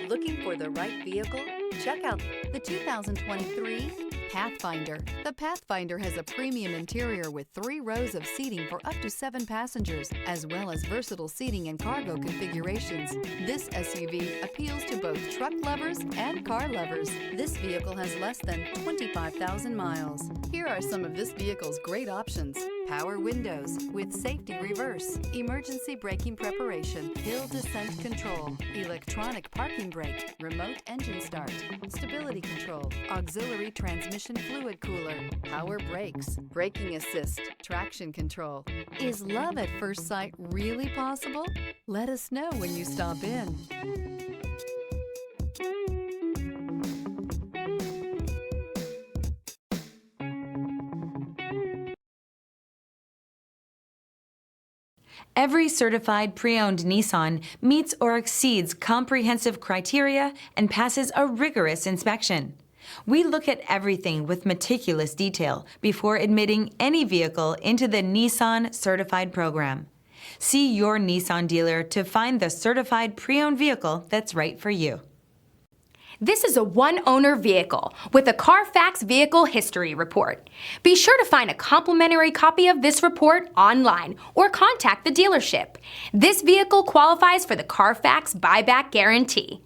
Looking for the right vehicle? Check out the 2023 Pathfinder. The Pathfinder has a premium interior with 3 rows of seating for up to 7 passengers, as well as versatile seating and cargo configurations. This SUV appeals to both truck lovers and car lovers. This vehicle has less than 25,000 miles. Here are some of this vehicle's great options: power windows with safety reverse, emergency braking preparation, hill descent control, electronic parking brake, remote engine start, stability control, auxiliary transmission fluid cooler, power brakes, braking assist, traction control. Is love at first sight really possible? Let us know when you stop in. Every certified pre-owned Nissan meets or exceeds comprehensive criteria and passes a rigorous inspection. We look at everything with meticulous detail before admitting any vehicle into the Nissan Certified program. See your Nissan dealer to find the certified pre-owned vehicle that's right for you. This is a one-owner vehicle with a Carfax Vehicle History Report. Be sure to find a complimentary copy of this report online or contact the dealership. This vehicle qualifies for the Carfax Buyback Guarantee.